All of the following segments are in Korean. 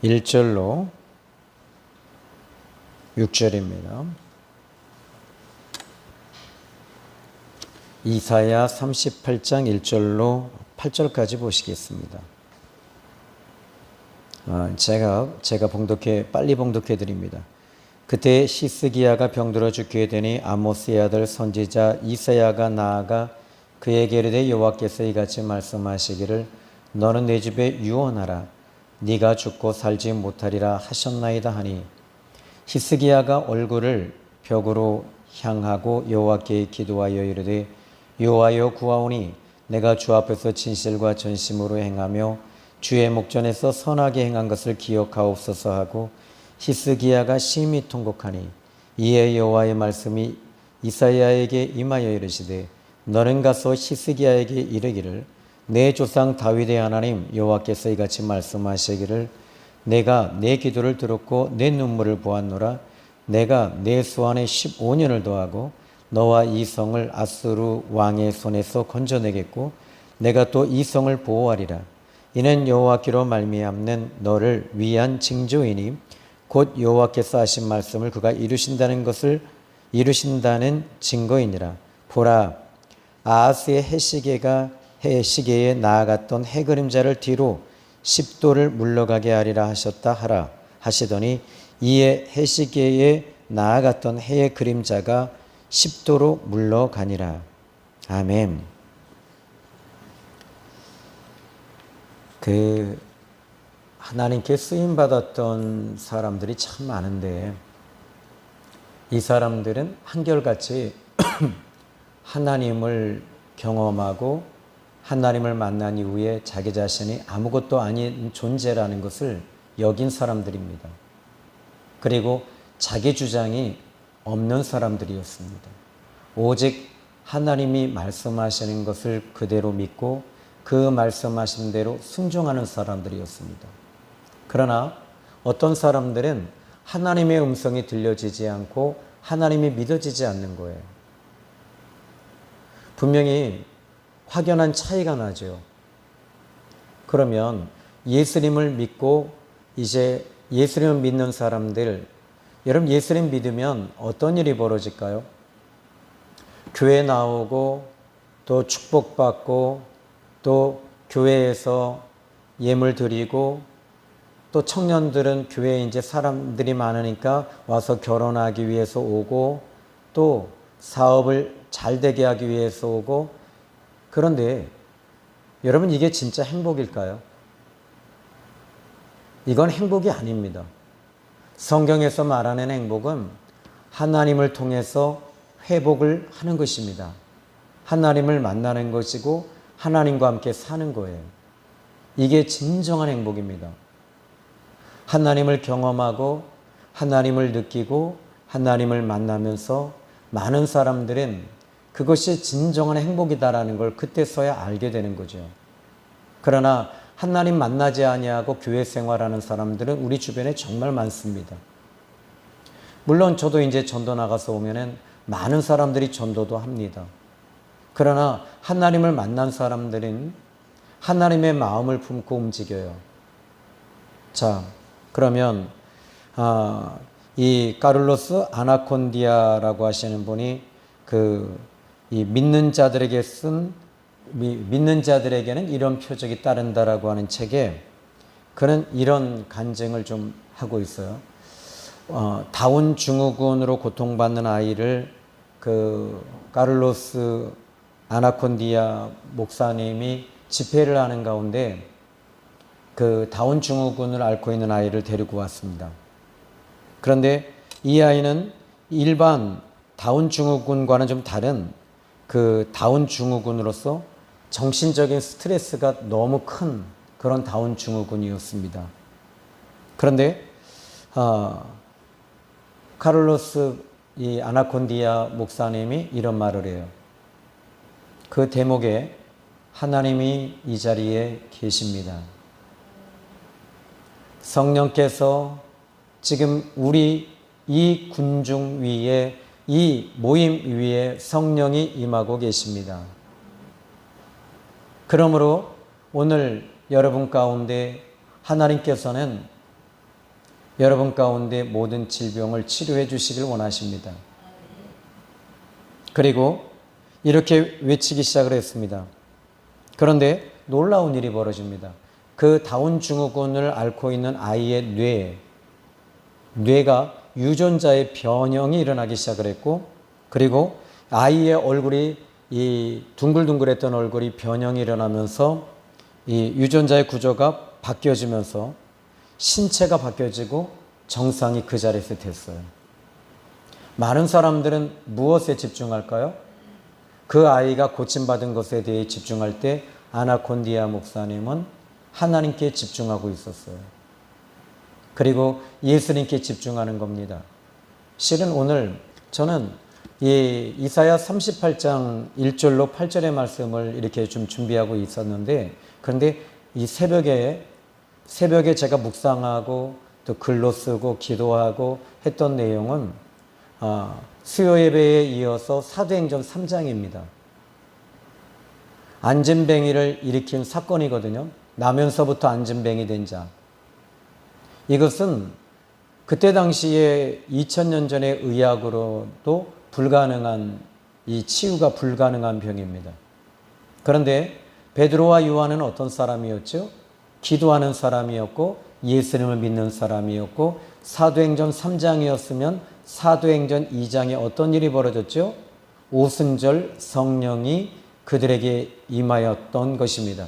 1절로 6절입니다. 이사야 38장 1절로 8절까지 보시겠습니다. 제가 빨리 봉독해 드립니다. 그때 히스기야가 병들어 죽게 되니 아모스의 아들 선지자 이사야가 나아가 그에게 이르되 여호와께서 이같이 말씀하시기를 너는 내 집에 유언하라. 네가 죽고 살지 못하리라 하셨나이다 하니 히스기야가 얼굴을 벽으로 향하고 여호와께 기도하여 이르되 여호와여 구하오니 내가 주 앞에서 진실과 전심으로 행하며 주의 목전에서 선하게 행한 것을 기억하옵소서 하고 히스기야가 심히 통곡하니 이에 여호와의 말씀이 이사야에게 임하여 이르시되 너는 가서 히스기야에게 이르기를 내 조상 다윗의 하나님 여호와께서 이같이 말씀하시기를 내가 내 기도를 들었고 내 눈물을 보았노라. 내가 내 수완에 15년을 더하고 너와 이 성을 아수르 왕의 손에서 건져내겠고 내가 또 이 성을 보호하리라. 이는 여호와께로 말미암는 너를 위한 징조이니 곧 여호와께서 하신 말씀을 그가 이루신다는 증거이니라. 보라, 아하스의 해시계에 나아갔던 해 그림자를 뒤로 10도를 물러가게 하리라 하셨다 하시더니 이에 해시계에 나아갔던 해의 그림자가 10도로 물러가니라. 아멘. 하나님께 쓰임받았던 사람들이 참 많은데 이 사람들은 한결같이 하나님을 경험하고 하나님을 만난 이후에 자기 자신이 아무것도 아닌 존재라는 것을 여긴 사람들입니다. 그리고 자기 주장이 없는 사람들이었습니다. 오직 하나님이 말씀하시는 것을 그대로 믿고 그 말씀하신 대로 순종하는 사람들이었습니다. 그러나 어떤 사람들은 하나님의 음성이 들려지지 않고 하나님이 믿어지지 않는 거예요. 분명히 확연한 차이가 나죠. 그러면 예수님을 믿고 이제 예수님을 믿는 사람들, 여러분 예수님 믿으면 어떤 일이 벌어질까요? 교회 나오고 또 축복받고 또 교회에서 예물 드리고 또 청년들은 교회에 이제 사람들이 많으니까 와서 결혼하기 위해서 오고 또 사업을 잘 되게 하기 위해서 오고 그런데 여러분 이게 진짜 행복일까요? 이건 행복이 아닙니다. 성경에서 말하는 행복은 하나님을 통해서 회복을 하는 것입니다. 하나님을 만나는 것이고 하나님과 함께 사는 거예요. 이게 진정한 행복입니다. 하나님을 경험하고 하나님을 느끼고 하나님을 만나면서 많은 사람들은 그것이 진정한 행복이다라는 걸 그때서야 알게 되는 거죠. 그러나 하나님 만나지 아니하고 교회 생활하는 사람들은 우리 주변에 정말 많습니다. 물론 저도 이제 전도 나가서 오면은 많은 사람들이 전도도 합니다. 그러나 하나님을 만난 사람들은 하나님의 마음을 품고 움직여요. 자, 그러면 이 카를로스 아나콘디아라고 하시는 분이 이 믿는 자들에게는 이런 표적이 따른다라고 하는 책에 그는 이런 간증을 좀 하고 있어요. 다운 증후군으로 고통받는 아이를 카를로스 아나콘디아 목사님이 집회를 하는 가운데 그 다운 증후군을 앓고 있는 아이를 데리고 왔습니다. 그런데 이 아이는 일반 다운 증후군과는 좀 다른 그 다운 증후군으로서 정신적인 스트레스가 너무 큰 그런 다운 증후군이었습니다. 그런데 카를로스 이 아나콘디아 목사님이 이런 말을 해요. 그 대목에 하나님이 이 자리에 계십니다. 성령께서 지금 우리 이 군중 위에 이 모임 위에 성령이 임하고 계십니다. 그러므로 오늘 여러분 가운데 하나님께서는 여러분 가운데 모든 질병을 치료해 주시길 원하십니다. 그리고 이렇게 외치기 시작을 했습니다. 그런데 놀라운 일이 벌어집니다. 그 다운 증후군을 앓고 있는 아이의 뇌가 유전자의 변형이 일어나기 시작을 했고, 그리고 아이의 얼굴이 이 둥글둥글했던 얼굴이 변형이 일어나면서 이 유전자의 구조가 바뀌어지면서 신체가 바뀌어지고 정상이 그 자리에서 됐어요. 많은 사람들은 무엇에 집중할까요? 그 아이가 고침받은 것에 대해 집중할 때 아나콘디아 목사님은 하나님께 집중하고 있었어요. 그리고 예수님께 집중하는 겁니다. 실은 오늘 저는 이 이사야 38장 1절로 8절의 말씀을 이렇게 좀 준비하고 있었는데, 그런데 이 새벽에 제가 묵상하고 또 글로 쓰고 기도하고 했던 내용은 수요 예배에 이어서 사도행전 3장입니다. 안진뱅이를 일으킨 사건이거든요. 나면서부터 안진뱅이 된 자. 이것은 그때 당시에 2000년 전의 의학으로도 불가능한, 이 치유가 불가능한 병입니다. 그런데 베드로와 요한은 어떤 사람이었죠? 기도하는 사람이었고 예수님을 믿는 사람이었고, 사도행전 3장이었으면 사도행전 2장에 어떤 일이 벌어졌죠? 오순절 성령이 그들에게 임하였던 것입니다.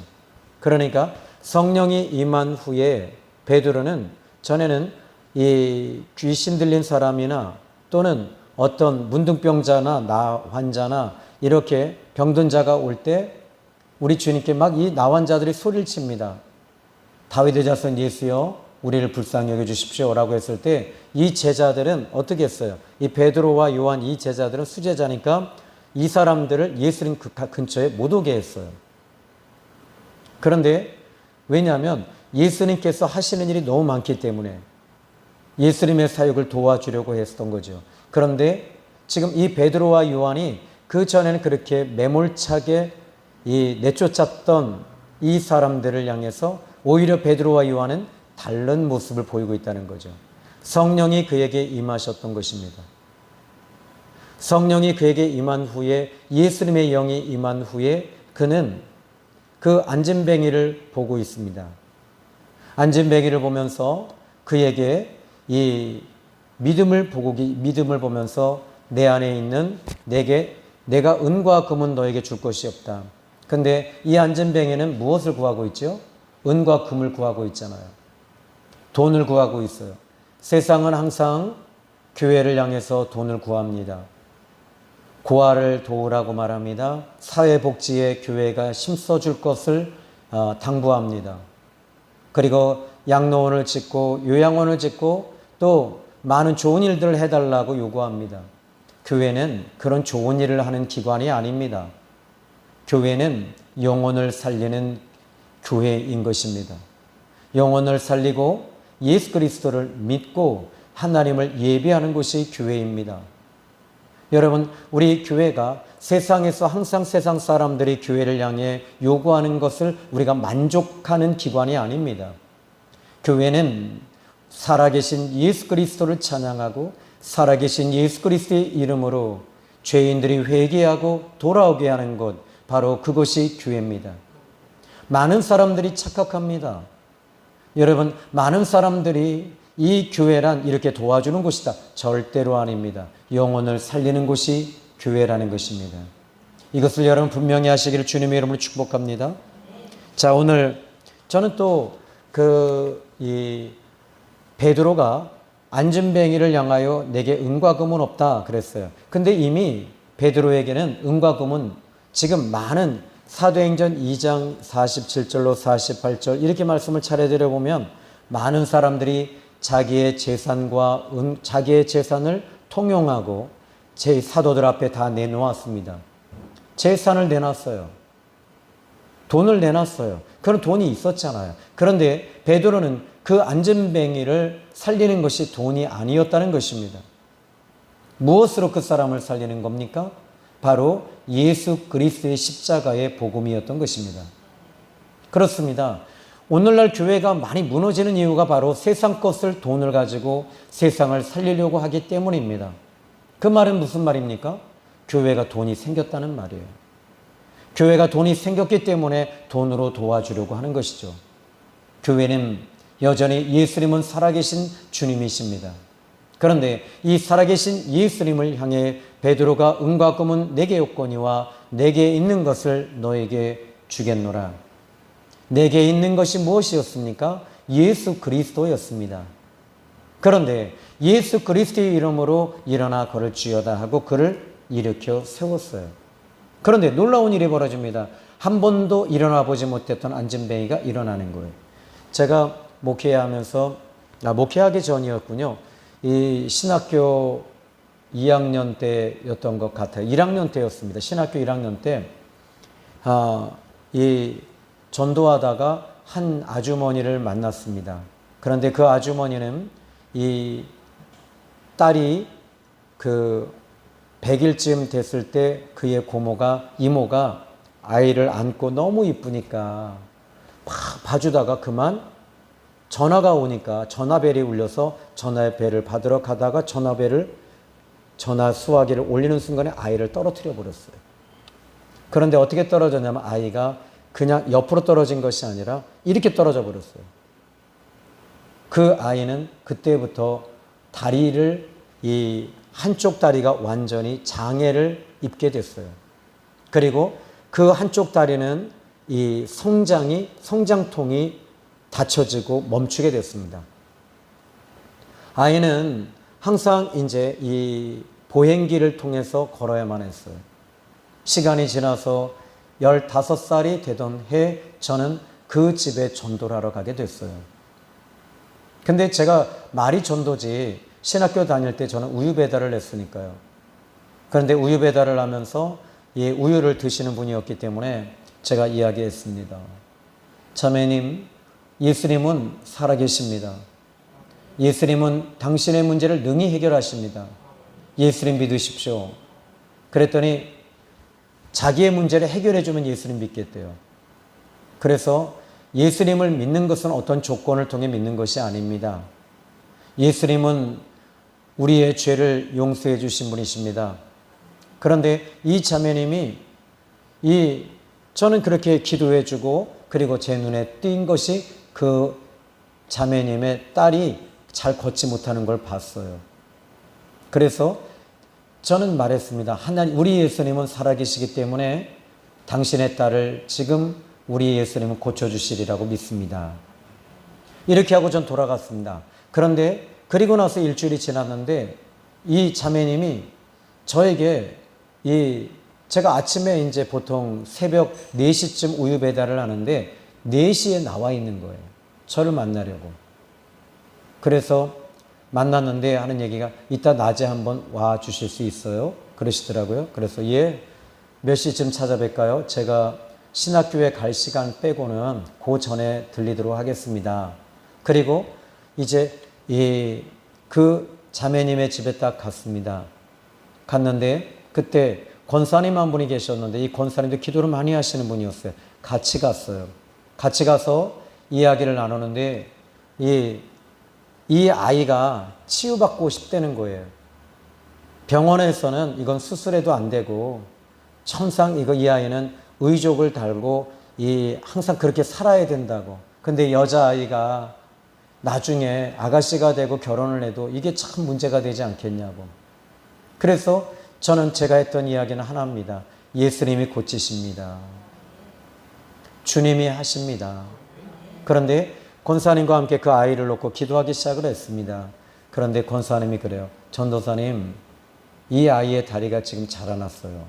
그러니까 성령이 임한 후에 베드로는, 전에는 이 귀신 들린 사람이나 또는 어떤 문둥병자나 나 환자나 이렇게 병든 자가 올 때 우리 주님께 막 이 나 환자들이 소리를 칩니다. 다윗의 자손 예수여 우리를 불쌍히 여겨주십시오 라고 했을 때 이 제자들은 어떻게 했어요? 이 베드로와 요한 이 제자들은 수제자니까 이 사람들을 예수님 근처에 못 오게 했어요. 그런데 왜냐하면 예수님께서 하시는 일이 너무 많기 때문에 예수님의 사역을 도와주려고 했던 거죠. 그런데 지금 이 베드로와 요한이 그 전에는 그렇게 매몰차게 내쫓았던 이 사람들을 향해서 오히려 베드로와 요한은 다른 모습을 보이고 있다는 거죠. 성령이 그에게 임하셨던 것입니다. 성령이 그에게 임한 후에, 예수님의 영이 임한 후에 그는 그 안진뱅이를 보고 있습니다. 안진뱅이를 보면서 그에게 이 믿음을 보면서 내 안에 있는 내가 은과 금은 너에게 줄 것이 없다. 근데 이 안진뱅이는 무엇을 구하고 있죠? 은과 금을 구하고 있잖아요. 돈을 구하고 있어요. 세상은 항상 교회를 향해서 돈을 구합니다. 고아를 도우라고 말합니다. 사회복지에 교회가 힘써줄 것을 당부합니다. 그리고 양로원을 짓고 요양원을 짓고 또 많은 좋은 일들을 해달라고 요구합니다. 교회는 그런 좋은 일을 하는 기관이 아닙니다. 교회는 영혼을 살리는 교회인 것입니다. 영혼을 살리고 예수 그리스도를 믿고 하나님을 예배하는 곳이 교회입니다. 여러분, 우리 교회가 세상에서 항상 세상 사람들이 교회를 향해 요구하는 것을 우리가 만족하는 기관이 아닙니다. 교회는 살아계신 예수 그리스도를 찬양하고 살아계신 예수 그리스도의 이름으로 죄인들이 회개하고 돌아오게 하는 곳, 바로 그것이 교회입니다. 많은 사람들이 착각합니다. 여러분, 많은 사람들이 이 교회란 이렇게 도와주는 곳이다. 절대로 아닙니다. 영혼을 살리는 곳이 교회라는 것입니다. 이것을 여러분 분명히 하시기를 주님의 이름으로 축복합니다. 자, 오늘 저는 또 이 베드로가 안진뱅이를 향하여 내게 은과 금은 없다 그랬어요. 근데 이미 베드로에게는 은과 금은 지금 많은 사도행전 2장 47절로 48절 이렇게 말씀을 차례대로 보면 많은 사람들이 자기의 재산을 통용하고 제 사도들 앞에 다 내놓았습니다. 재산을 내놨어요. 돈을 내놨어요. 그런 돈이 있었잖아요. 그런데 베드로는 그 안진뱅이를 살리는 것이 돈이 아니었다는 것입니다. 무엇으로 그 사람을 살리는 겁니까? 바로 예수 그리스도의 십자가의 복음이었던 것입니다. 그렇습니다. 오늘날 교회가 많이 무너지는 이유가 바로 세상 것을 돈을 가지고 세상을 살리려고 하기 때문입니다. 그 말은 무슨 말입니까? 교회가 돈이 생겼다는 말이에요. 교회가 돈이 생겼기 때문에 돈으로 도와주려고 하는 것이죠. 교회는 여전히 예수님은 살아계신 주님이십니다. 그런데 이 살아계신 예수님을 향해 베드로가 은과 금은 내게 없거니와 내게 있는 것을 너에게 주겠노라. 내게 있는 것이 무엇이었습니까? 예수 그리스도였습니다. 그런데 예수 그리스도의 이름으로 일어나 걸을 주여다 하고 그를 일으켜 세웠어요. 그런데 놀라운 일이 벌어집니다. 한 번도 일어나 보지 못했던 안진뱅이가 일어나는 거예요. 제가 목회하기 전이었군요. 이 신학교 2학년 때였던 것 같아요. 1학년 때였습니다. 신학교 1학년 때, 이 전도하다가 한 아주머니를 만났습니다. 그런데 그 아주머니는 이 딸이 100일쯤 됐을 때 그의 이모가 아이를 안고 너무 이쁘니까 막 봐주다가 그만 전화가 오니까 전화벨이 울려서 전화벨을 받으러 가다가 전화 수화기를 올리는 순간에 아이를 떨어뜨려 버렸어요. 그런데 어떻게 떨어졌냐면 아이가 그냥 옆으로 떨어진 것이 아니라 이렇게 떨어져 버렸어요. 그 아이는 그때부터 이 한쪽 다리가 완전히 장애를 입게 됐어요. 그리고 그 한쪽 다리는 이 성장통이 닫혀지고 멈추게 됐습니다. 아이는 항상 이제 이 보행기를 통해서 걸어야만 했어요. 시간이 지나서 15살이 되던 해 저는 그 집에 전도를 하러 가게 됐어요. 근데 제가 말이 전도지 신학교 다닐 때 저는 우유 배달을 했으니까요. 그런데 우유 배달을 하면서 이 우유를 드시는 분이었기 때문에 제가 이야기했습니다. 자매님, 예수님은 살아계십니다. 예수님은 당신의 문제를 능히 해결하십니다. 예수님 믿으십시오. 그랬더니 자기의 문제를 해결해주면 예수님 믿겠대요. 그래서 예수님을 믿는 것은 어떤 조건을 통해 믿는 것이 아닙니다. 예수님은 우리의 죄를 용서해 주신 분이십니다. 그런데 이 자매님이 저는 그렇게 기도해 주고 그리고 제 눈에 띈 것이 그 자매님의 딸이 잘 걷지 못하는 걸 봤어요. 그래서 저는 말했습니다. 우리 예수님은 살아계시기 때문에 당신의 딸을 지금 우리 예수님은 고쳐주시리라고 믿습니다. 이렇게 하고 전 돌아갔습니다. 그런데 그리고 나서 일주일이 지났는데 이 자매님이 저에게 제가 아침에 이제 보통 새벽 4시쯤 우유 배달을 하는데 4시에 나와 있는 거예요. 저를 만나려고. 그래서 만났는데 하는 얘기가 이따 낮에 한번 와 주실 수 있어요? 그러시더라고요. 그래서 예, 몇 시쯤 찾아뵐까요? 제가 신학교에 갈 시간 빼고는 그 전에 들리도록 하겠습니다. 그리고 이제 그 자매님의 집에 딱 갔습니다. 갔는데 그때 권사님 한 분이 계셨는데 이 권사님도 기도를 많이 하시는 분이었어요. 같이 갔어요. 같이 가서 이야기를 나누는데 이 아이가 치유받고 싶다는 거예요. 병원에서는 이건 수술해도 안 되고 천상 이 아이는 의족을 달고 항상 그렇게 살아야 된다고. 근데 여자아이가 나중에 아가씨가 되고 결혼을 해도 이게 참 문제가 되지 않겠냐고. 그래서 저는 제가 했던 이야기는 하나입니다. 예수님이 고치십니다. 주님이 하십니다. 그런데 권사님과 함께 그 아이를 놓고 기도하기 시작을 했습니다. 그런데 권사님이 그래요. 전도사님, 이 아이의 다리가 지금 자라났어요.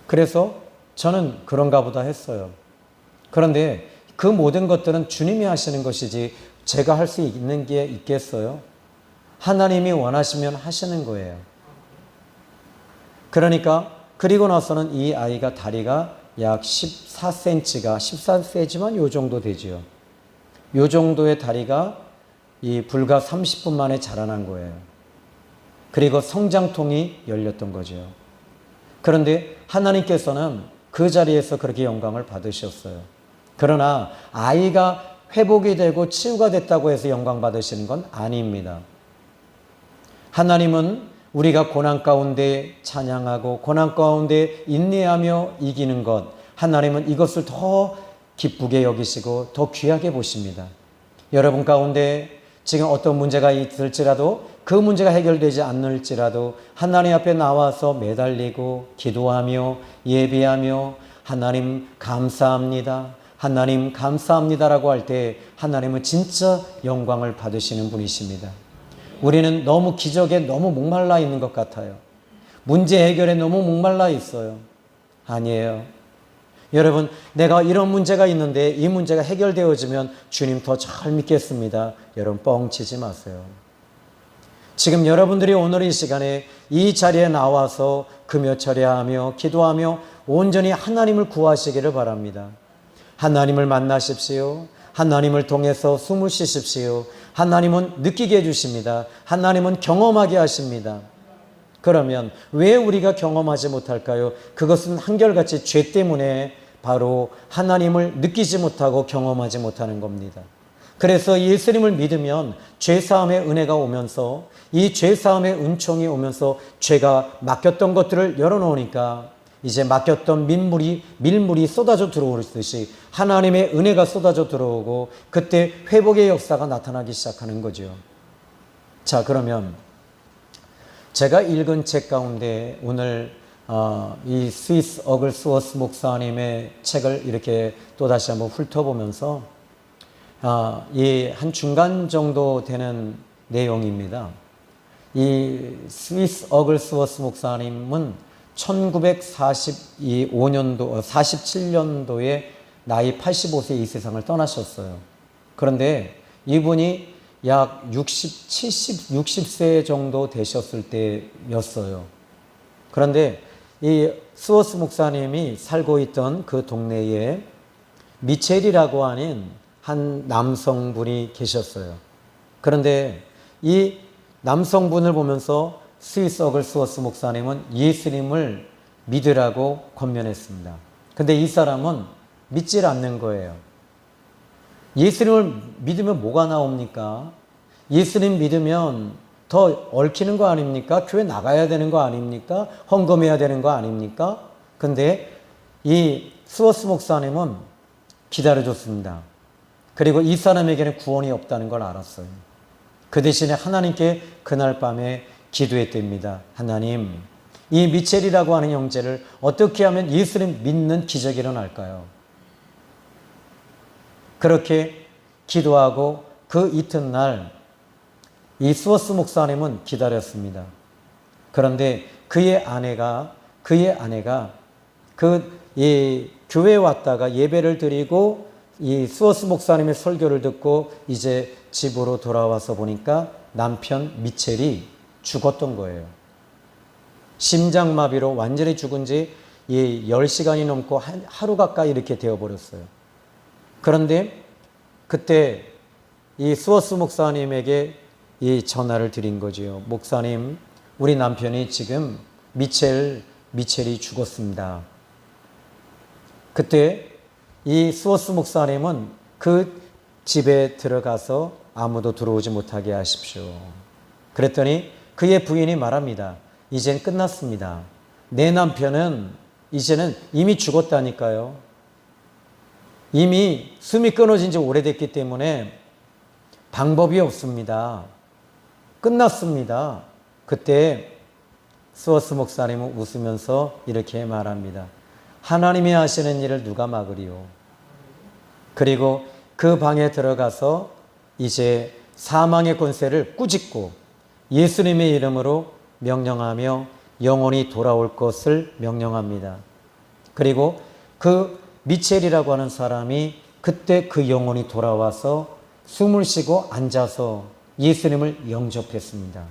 그래서 저는 그런가 보다 했어요. 그런데 그 모든 것들은 주님이 하시는 것이지 제가 할 수 있는 게 있겠어요? 하나님이 원하시면 하시는 거예요. 그러니까 그리고 나서는 이 아이가 다리가 약 14cm만 요 정도 되지요. 요 정도의 다리가 불과 30분 만에 자라난 거예요. 그리고 성장통이 열렸던 거죠. 그런데 하나님께서는 그 자리에서 그렇게 영광을 받으셨어요. 그러나 아이가 회복이 되고 치유가 됐다고 해서 영광 받으시는 건 아닙니다. 하나님은 우리가 고난 가운데 찬양하고 고난 가운데 인내하며 이기는 것, 하나님은 이것을 더 기쁘게 여기시고 더 귀하게 보십니다. 여러분 가운데 지금 어떤 문제가 있을지라도 그 문제가 해결되지 않을지라도 하나님 앞에 나와서 매달리고 기도하며 예배하며 하나님 감사합니다, 하나님 감사합니다라고 할 때 하나님은 진짜 영광을 받으시는 분이십니다. 우리는 너무 기적에 너무 목말라 있는 것 같아요. 문제 해결에 너무 목말라 있어요. 아니에요. 여러분, 내가 이런 문제가 있는데 이 문제가 해결되어지면 주님 더 잘 믿겠습니다. 여러분 뻥치지 마세요. 지금 여러분들이 오늘 이 시간에 이 자리에 나와서 금요 철야하며 기도하며 온전히 하나님을 구하시기를 바랍니다. 하나님을 만나십시오. 하나님을 통해서 숨을 쉬십시오. 하나님은 느끼게 해주십니다. 하나님은 경험하게 하십니다. 그러면 왜 우리가 경험하지 못할까요? 그것은 한결같이 죄 때문에 바로 하나님을 느끼지 못하고 경험하지 못하는 겁니다. 그래서 예수님을 믿으면 죄사함의 은혜가 오면서 이 죄사함의 은총이 오면서 죄가 막혔던 것들을 열어놓으니까 이제 막혔던 밀물이 쏟아져 들어오듯이 하나님의 은혜가 쏟아져 들어오고 그때 회복의 역사가 나타나기 시작하는 거죠. 자, 그러면 제가 읽은 책 가운데 오늘 이 스위스 어글스워스 목사님의 책을 이렇게 또다시 한번 훑어보면서 이 한 중간 정도 되는 내용입니다. 이 스위스 어글스워스 목사님은 1947년도에 나이 85세 이 세상을 떠나셨어요. 그런데 이분이 약 60세 정도 되셨을 때였어요. 그런데 이 스워스 목사님이 살고 있던 그 동네에 미첼이라고 하는 한 남성분이 계셨어요. 그런데 이 남성분을 보면서 스위스 어글스워스 목사님은 예수님을 믿으라고 권면했습니다. 근데 이 사람은 믿질 않는 거예요. 예수님을 믿으면 뭐가 나옵니까? 예수님 믿으면 더 얽히는 거 아닙니까? 교회 나가야 되는 거 아닙니까? 헌금해야 되는 거 아닙니까? 근데 이 스워스 목사님은 기다려줬습니다. 그리고 이 사람에게는 구원이 없다는 걸 알았어요. 그 대신에 하나님께 그날 밤에 기도했답니다. 하나님, 이 미첼이라고 하는 형제를 어떻게 하면 예수님 믿는 기적이 일어날까요? 그렇게 기도하고 그 이튿날 이 스워스 목사님은 기다렸습니다. 그런데 그의 아내가 이 교회에 왔다가 예배를 드리고 이 스워스 목사님의 설교를 듣고 이제 집으로 돌아와서 보니까 남편 미첼이 죽었던 거예요. 심장마비로 완전히 죽은 지 10시간이 넘고 하루 가까이 이렇게 되어버렸어요. 그런데 그때 이 스워스 목사님에게 이 전화를 드린 거지요. 목사님, 우리 남편이 지금 미첼이 죽었습니다. 그때 이 스워스 목사님은 그 집에 들어가서 아무도 들어오지 못하게 하십시오. 그랬더니 그의 부인이 말합니다. 이젠 끝났습니다. 내 남편은 이제는 이미 죽었다니까요. 이미 숨이 끊어진 지 오래됐기 때문에 방법이 없습니다. 끝났습니다. 그때 스워스 목사님은 웃으면서 이렇게 말합니다. 하나님이 하시는 일을 누가 막으리요. 그리고 그 방에 들어가서 이제 사망의 권세를 꾸짖고 예수님의 이름으로 명령하며 영혼이 돌아올 것을 명령합니다. 그리고 그 미첼이라고 하는 사람이 그때 그 영혼이 돌아와서 숨을 쉬고 앉아서 예수님을 영접했습니다.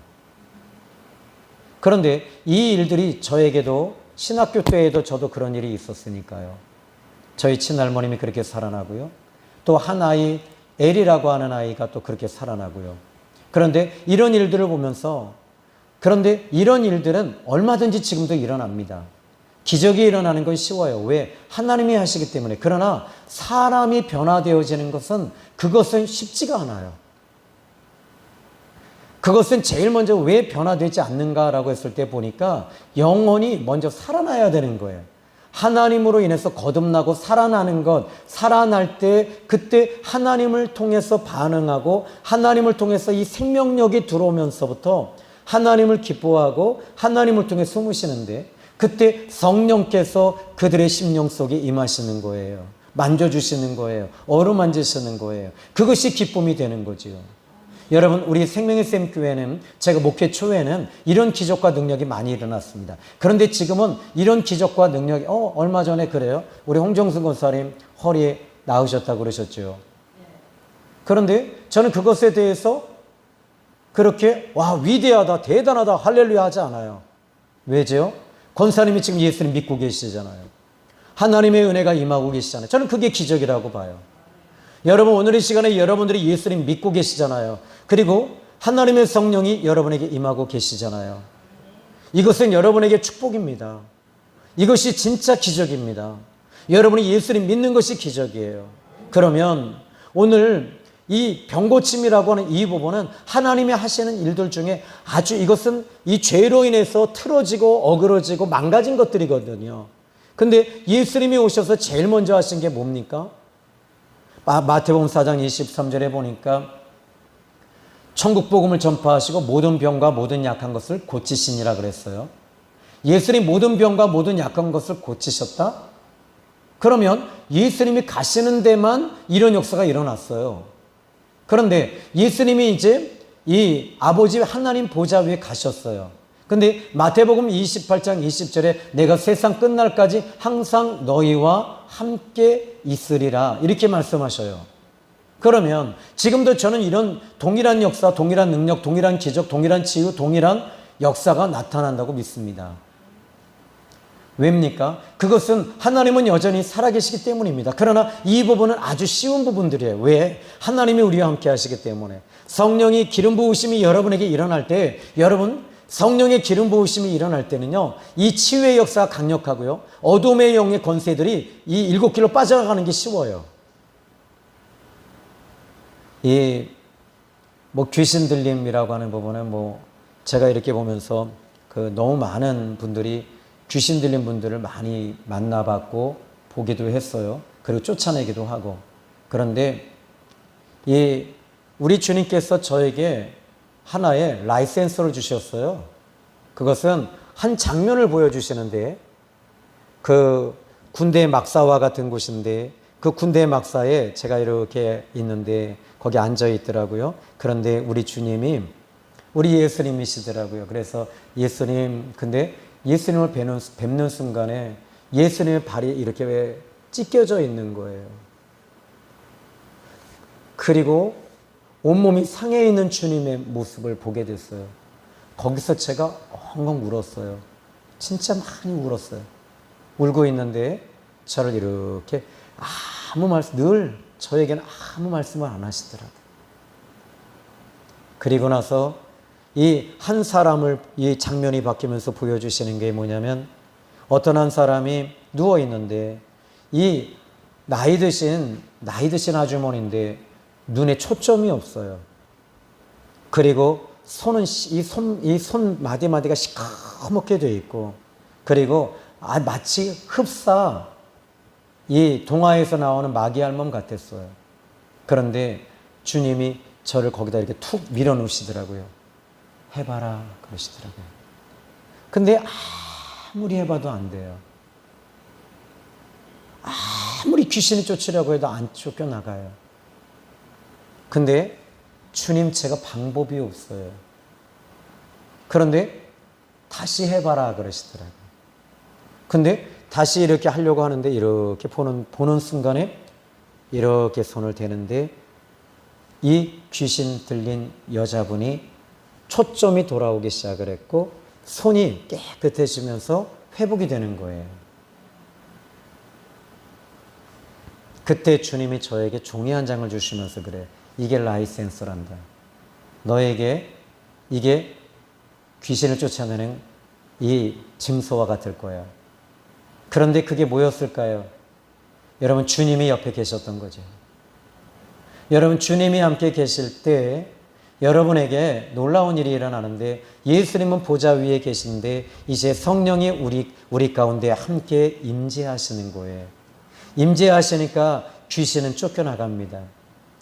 그런데 이 일들이 저에게도 신학교 때에도 저도 그런 일이 있었으니까요. 저희 친할머님이 그렇게 살아나고요. 또 한 아이, 엘이라고 하는 아이가 또 그렇게 살아나고요. 그런데 이런 일들을 보면서 그런데 이런 일들은 얼마든지 지금도 일어납니다. 기적이 일어나는 건 쉬워요. 왜? 하나님이 하시기 때문에. 그러나 사람이 변화되어지는 것은 그것은 쉽지가 않아요. 그것은 제일 먼저 왜 변화되지 않는가라고 했을 때 보니까 영혼이 먼저 살아나야 되는 거예요. 하나님으로 인해서 거듭나고 살아나는 것, 살아날 때 그때 하나님을 통해서 반응하고 하나님을 통해서 이 생명력이 들어오면서부터 하나님을 기뻐하고 하나님을 통해 숨으시는데 그때 성령께서 그들의 심령 속에 임하시는 거예요. 만져주시는 거예요. 어루만지시는 거예요. 그것이 기쁨이 되는 거지요. 여러분, 우리 생명의 샘 교회는 제가 목회 초에는 이런 기적과 능력이 많이 일어났습니다. 그런데 지금은 이런 기적과 능력이 얼마 전에 그래요. 우리 홍정수 권사님 허리에 나으셨다고 그러셨죠. 그런데 저는 그것에 대해서 그렇게 위대하다, 대단하다, 할렐루야 하지 않아요. 왜죠? 권사님이 지금 예수님 믿고 계시잖아요. 하나님의 은혜가 임하고 계시잖아요. 저는 그게 기적이라고 봐요. 여러분, 오늘 이 시간에 여러분들이 예수님 믿고 계시잖아요. 그리고 하나님의 성령이 여러분에게 임하고 계시잖아요. 이것은 여러분에게 축복입니다. 이것이 진짜 기적입니다. 여러분이 예수님 믿는 것이 기적이에요. 그러면 오늘 이 병고침이라고 하는 이 부분은 하나님이 하시는 일들 중에 아주 이것은 이 죄로 인해서 틀어지고 어그러지고 망가진 것들이거든요. 근데 예수님이 오셔서 제일 먼저 하신 게 뭡니까? 마태복음 4장 23절에 보니까 천국 복음을 전파하시고 모든 병과 모든 약한 것을 고치시니라 그랬어요. 예수님 모든 병과 모든 약한 것을 고치셨다? 그러면 예수님이 가시는 데만 이런 역사가 일어났어요. 그런데 예수님이 이제 이 아버지 하나님 보좌 위에 가셨어요. 근데 마태복음 28장 20절에 내가 세상 끝날까지 항상 너희와 함께 있으리라 이렇게 말씀하셔요. 그러면 지금도 저는 이런 동일한 역사, 동일한 능력, 동일한 기적, 동일한 치유, 동일한 역사가 나타난다고 믿습니다. 왜입니까? 그것은 하나님은 여전히 살아계시기 때문입니다. 그러나 이 부분은 아주 쉬운 부분들이에요. 왜? 하나님이 우리와 함께 하시기 때문에. 성령이 기름 부으심이 여러분에게 일어날 때, 여러분 성령의 기름 부으심이 일어날 때는요, 이 치유의 역사가 강력하고요, 어둠의 영의 권세들이 이 일곱 길로 빠져나가는 게 쉬워요. 이 귀신 들림이라고 하는 부분은 제가 이렇게 보면서 너무 많은 분들이 귀신 들린 분들을 많이 만나봤고 보기도 했어요. 그리고 쫓아내기도 하고. 그런데 우리 주님께서 저에게 하나의 라이센스를 주셨어요. 그것은 한 장면을 보여주시는데 그 군대 막사와 같은 곳인데 그 군대 막사에 제가 이렇게 있는데 거기 앉아 있더라고요. 그런데 우리 주님이 우리 예수님이시더라고요. 그래서 근데 예수님을 뵙는 순간에 예수님의 발이 이렇게 찢겨져 있는 거예요. 그리고 온몸이 상해 있는 주님의 모습을 보게 됐어요. 거기서 제가 엉엉 울었어요. 진짜 많이 울었어요. 울고 있는데 저를 이렇게 늘 저에게는 아무 말씀을 안 하시더라고요. 그리고 나서 이 한 사람을 이 장면이 바뀌면서 보여주시는 게 뭐냐면 어떤 한 사람이 누워 있는데 이 나이 드신 아주머니인데 눈에 초점이 없어요. 그리고 손 마디마디가 시커멓게 되어 있고 그리고 마치 흡사 이 동화에서 나오는 마귀알몸 같았어요. 그런데 주님이 저를 거기다 이렇게 툭 밀어놓으시더라고요. 해봐라 그러시더라고요. 근데 아무리 해봐도 안 돼요. 아무리 귀신이 쫓으려고 해도 안 쫓겨나가요. 근데 주님 제가 방법이 없어요. 그런데 다시 해봐라 그러시더라고요. 근데 다시 이렇게 하려고 하는데 이렇게 보는 순간에 이렇게 손을 대는데 이 귀신 들린 여자분이 초점이 돌아오기 시작을 했고 손이 깨끗해지면서 회복이 되는 거예요. 그때 주님이 저에게 종이 한 장을 주시면서 그래. 이게 라이센스란다. 너에게 이게 귀신을 쫓아내는 이 증서와 같을 거야. 그런데 그게 뭐였을까요? 여러분, 주님이 옆에 계셨던 거죠. 여러분, 주님이 함께 계실 때 여러분에게 놀라운 일이 일어나는데, 예수님은 보좌 위에 계신데 이제 성령이 우리 가운데 함께 임재하시는 거예요. 임재하시니까 귀신은 쫓겨나갑니다.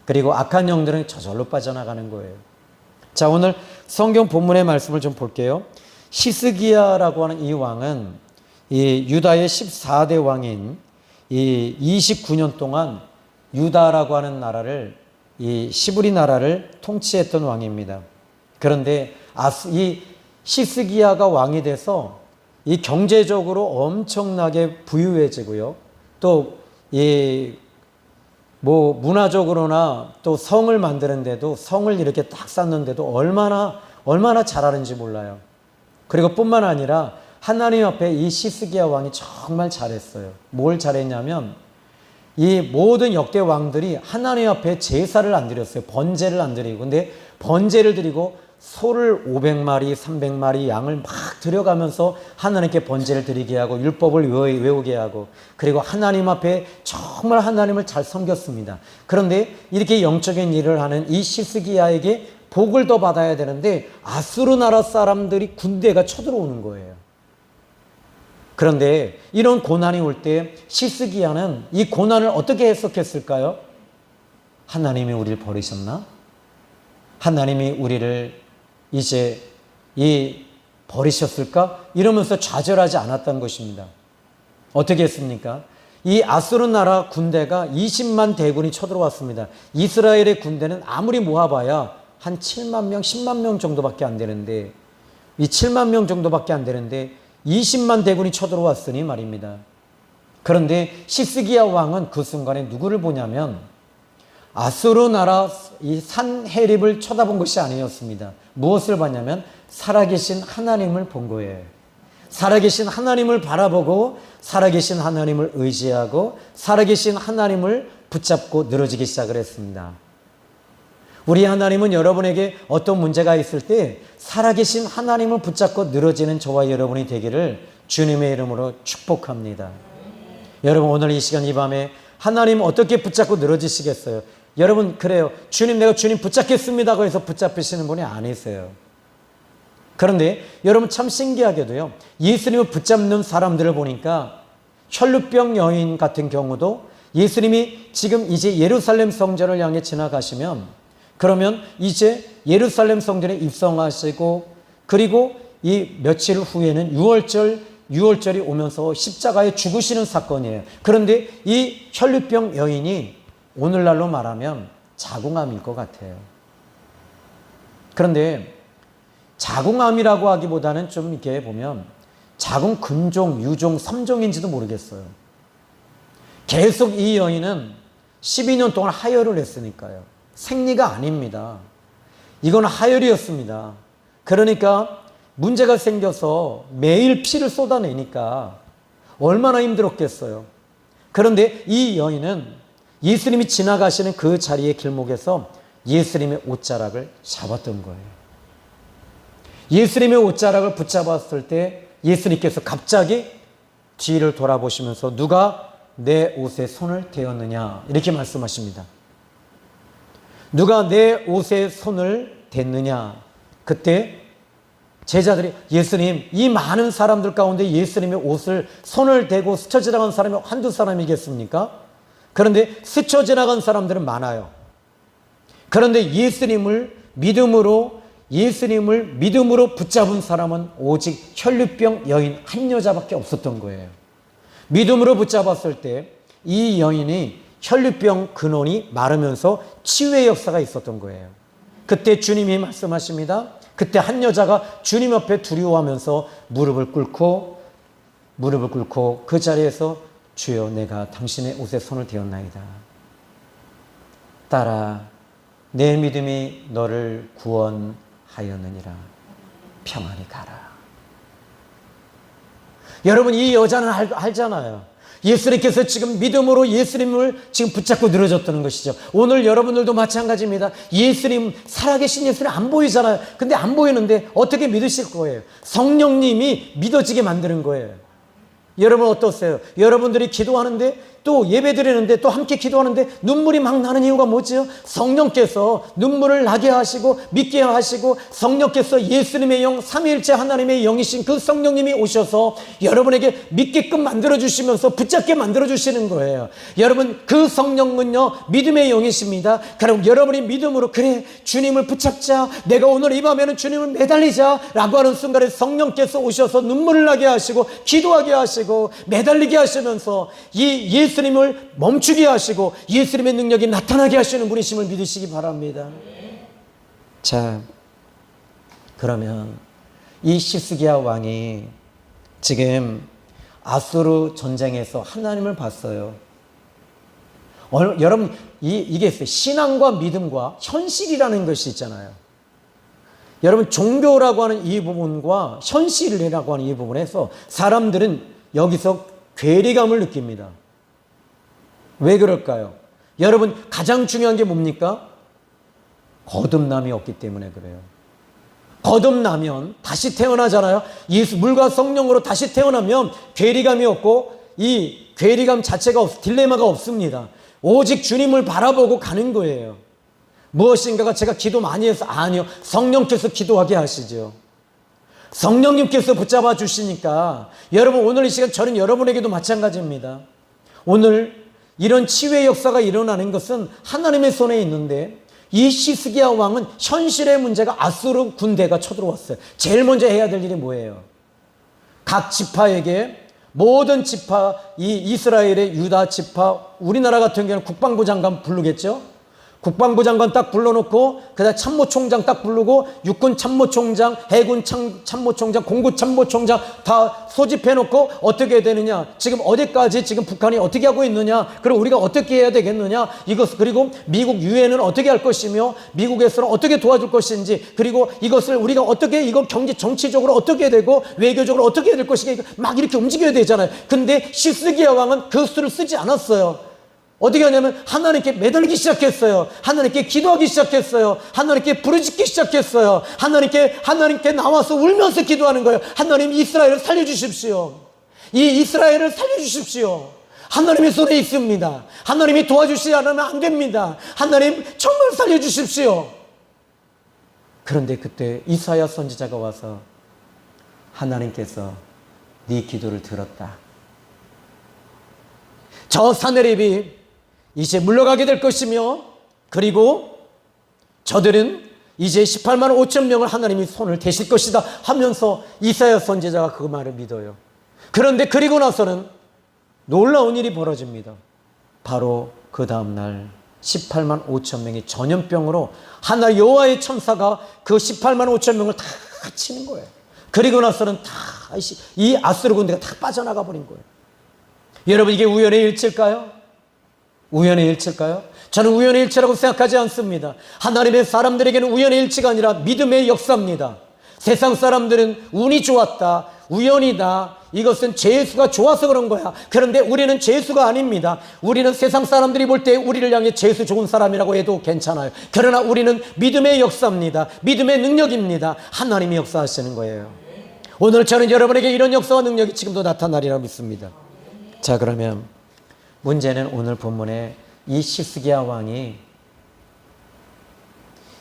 그리고 악한 영들은 저절로 빠져나가는 거예요. 자, 오늘 성경 본문의 말씀을 좀 볼게요. 히스기야라고 하는 이 왕은 이 유다의 14대 왕인 이 29년 동안 유다라고 하는 나라를, 이 시브리 나라를 통치했던 왕입니다. 그런데 이 히스기야가 왕이 돼서 이 경제적으로 엄청나게 부유해지고요. 또 이 문화적으로나 또 성을 만드는데도, 성을 이렇게 딱 쌓는데도 얼마나 잘하는지 몰라요. 그리고 뿐만 아니라 하나님 앞에 이 히스기야 왕이 정말 잘했어요. 뭘 잘했냐면, 이 모든 역대 왕들이 하나님 앞에 제사를 안 드렸어요. 번제를 안 드리고. 근데 번제를 드리고 소를 500마리, 300마리 양을 막 들여가면서 하나님께 번제를 드리게 하고 율법을 외우게 하고, 그리고 하나님 앞에 정말 하나님을 잘 섬겼습니다. 그런데 이렇게 영적인 일을 하는 이 히스기야에게 복을 더 받아야 되는데 아수르 나라 사람들이 군대가 쳐들어오는 거예요. 그런데 이런 고난이 올 때 히스기야는 이 고난을 어떻게 해석했을까요? 하나님이 우리를 버리셨나? 하나님이 우리를 이제 버리셨을까? 이러면서 좌절하지 않았다는 것입니다. 어떻게 했습니까? 이 아수르 나라 군대가 20만 대군이 쳐들어왔습니다. 이스라엘의 군대는 아무리 모아봐야 한 7만 명, 10만 명 정도밖에 안 되는데, 이 7만 명 정도밖에 안 되는데 20만 대군이 쳐들어왔으니 말입니다. 그런데 히스기야 왕은 그 순간에 누구를 보냐면 아수르 나라 이 산헤립을 쳐다본 것이 아니었습니다. 무엇을 봤냐면 살아계신 하나님을 본 거예요. 살아계신 하나님을 바라보고 살아계신 하나님을 의지하고 살아계신 하나님을 붙잡고 늘어지기 시작을 했습니다. 우리 하나님은 여러분에게 어떤 문제가 있을 때 살아계신 하나님을 붙잡고 늘어지는 저와 여러분이 되기를 주님의 이름으로 축복합니다. 여러분, 오늘 이 시간 이 밤에 하나님 어떻게 붙잡고 늘어지시겠어요? 여러분, 그래요. 주님, 내가 주님 붙잡겠습니다. 그래서 붙잡히시는 분이 아니세요. 그런데 여러분, 참 신기하게도요, 예수님을 붙잡는 사람들을 보니까 혈루병 여인 같은 경우도 예수님이 지금 이제 예루살렘 성전을 향해 지나가시면, 그러면 이제 예루살렘 성전에 입성하시고, 그리고 이 며칠 후에는 유월절이 오면서 십자가에 죽으시는 사건이에요. 그런데 이 혈루병 여인이 오늘날로 말하면 자궁암일 것 같아요. 그런데 자궁암이라고 하기보다는 좀 이렇게 보면 자궁 근종, 유종, 3종인지도 모르겠어요. 계속 이 여인은 12년 동안 하혈을 했으니까요. 생리가 아닙니다. 이건 하혈이었습니다. 그러니까 문제가 생겨서 매일 피를 쏟아내니까 얼마나 힘들었겠어요. 그런데 이 여인은 예수님이 지나가시는 그 자리의 길목에서 예수님의 옷자락을 잡았던 거예요. 예수님의 옷자락을 붙잡았을 때 예수님께서 갑자기 뒤를 돌아보시면서 누가 내 옷에 손을 대었느냐, 이렇게 말씀하십니다. 누가 내 옷에 손을 댔느냐. 그때 제자들이, 예수님, 이 많은 사람들 가운데 예수님의 옷을 손을 대고 스쳐 지나간 사람이 한두 사람이겠습니까? 그런데 스쳐 지나간 사람들은 많아요. 그런데 예수님을 믿음으로 붙잡은 사람은 오직 혈루병 여인 한 여자밖에 없었던 거예요. 믿음으로 붙잡았을 때 이 여인이 혈루병 근원이 마르면서 치유의 역사가 있었던 거예요. 그때 주님이 말씀하십니다. 그때 한 여자가 주님 앞에 두려워하면서 무릎을 꿇고 그 자리에서 주여, 내가 당신의 옷에 손을 대었나이다. 딸아, 내 믿음이 너를 구원하였느니라. 평안히 가라. 여러분, 이 여자는 알잖아요. 예수님께서 지금 믿음으로 예수님을 지금 붙잡고 늘어졌다는 것이죠. 오늘 여러분들도 마찬가지입니다. 예수님, 살아계신 예수님 안 보이잖아요. 근데 안 보이는데 어떻게 믿으실 거예요? 성령님이 믿어지게 만드는 거예요. 여러분 어떠세요? 여러분들이 기도하는데 또 예배 드리는데 또 함께 기도하는데 눈물이 막 나는 이유가 뭐죠? 성령께서 눈물을 나게 하시고 믿게 하시고 성령께서 예수님의 영, 삼위일체 하나님의 영이신 그 성령님이 오셔서 여러분에게 믿게끔 만들어주시면서 붙잡게 만들어주시는 거예요. 여러분 그 성령은요 믿음의 영이십니다. 그럼 여러분이 믿음으로 그래 주님을 붙잡자, 내가 오늘 이 밤에는 주님을 매달리자 라고 하는 순간에 성령께서 오셔서 눈물을 나게 하시고 기도하게 하시고 매달리게 하시면서 이 예수님을 멈추게 하시고 예수님의 능력이 나타나게 하시는 분이심을 믿으시기 바랍니다. 자, 그러면 이 시스기야 왕이 지금 아수르 전쟁에서 하나님을 봤어요. 여러분 이게 있어요. 신앙과 믿음과 현실이라는 것이 있잖아요. 여러분 종교라고 하는 이 부분과 현실이라고 하는 이 부분에서 사람들은 여기서 괴리감을 느낍니다. 왜 그럴까요? 여러분 가장 중요한 게 뭡니까? 거듭남이 없기 때문에 그래요. 거듭나면 다시 태어나잖아요. 예수 물과 성령으로 다시 태어나면 괴리감이 없고 이 괴리감 자체가 딜레마가 없습니다. 오직 주님을 바라보고 가는 거예요. 무엇인가가 제가 기도 많이 해서 아니요. 성령께서 기도하게 하시죠. 성령님께서 붙잡아 주시니까 여러분 오늘 이 시간 저는 여러분에게도 마찬가지입니다. 오늘 이런 치유의 역사가 일어나는 것은 하나님의 손에 있는데 이 시스기야 왕은 현실의 문제가 아수르 군대가 쳐들어왔어요. 제일 먼저 해야 될 일이 뭐예요? 각 지파에게 모든 지파, 이 이스라엘의 유다 지파, 우리나라 같은 경우는 국방부 장관 부르겠죠? 국방부 장관 딱 불러놓고 그다음 참모총장 딱 부르고 육군 참모총장, 해군 참모총장, 공군 참모총장 다 소집해놓고 어떻게 되느냐, 지금 어디까지 지금 북한이 어떻게 하고 있느냐, 그리고 우리가 어떻게 해야 되겠느냐, 이것 그리고 미국 유엔은 어떻게 할 것이며 미국에서는 어떻게 도와줄 것인지, 그리고 이것을 우리가 어떻게 이거 경제 정치적으로 어떻게 되고 외교적으로 어떻게 해야 될 것인가 막 이렇게 움직여야 되잖아요. 근데 시스기야 왕은 그 수를 쓰지 않았어요. 어떻게 하냐면 하나님께 매달리기 시작했어요. 하나님께 기도하기 시작했어요. 하나님께 부르짖기 시작했어요. 하나님께 나와서 울면서 기도하는 거예요. 하나님 이스라엘을 살려주십시오. 이 이스라엘을 살려주십시오. 하나님의 손에 있습니다. 하나님이 도와주시지 않으면 안 됩니다. 하나님 정말 살려주십시오. 그런데 그때 이사야 선지자가 와서 하나님께서 네 기도를 들었다. 저 사내립이 이제 물러가게 될 것이며, 그리고 저들은 이제 18만 5천 명을 하나님이 손을 대실 것이다 하면서 이사야 선지자가 그 말을 믿어요. 그런데 그리고 나서는 놀라운 일이 벌어집니다. 바로 그 다음날 18만 5천 명이 전염병으로 하나 여호와의 천사가 그 18만 5천 명을 다 치는 거예요. 그리고 나서는 다 이 아수르 군대가 다 빠져나가 버린 거예요. 여러분 이게 우연의 일치일까요? 우연의 일치일까요? 저는 우연의 일치라고 생각하지 않습니다. 하나님의 사람들에게는 우연의 일치가 아니라 믿음의 역사입니다. 세상 사람들은 운이 좋았다, 우연이다, 이것은 재수가 좋아서 그런 거야. 그런데 우리는 재수가 아닙니다. 우리는 세상 사람들이 볼 때 우리를 향해 재수 좋은 사람이라고 해도 괜찮아요. 그러나 우리는 믿음의 역사입니다. 믿음의 능력입니다. 하나님이 역사하시는 거예요. 오늘 저는 여러분에게 이런 역사와 능력이 지금도 나타나리라 믿습니다. 자, 그러면 문제는 오늘 본문에 이 시스기야 왕이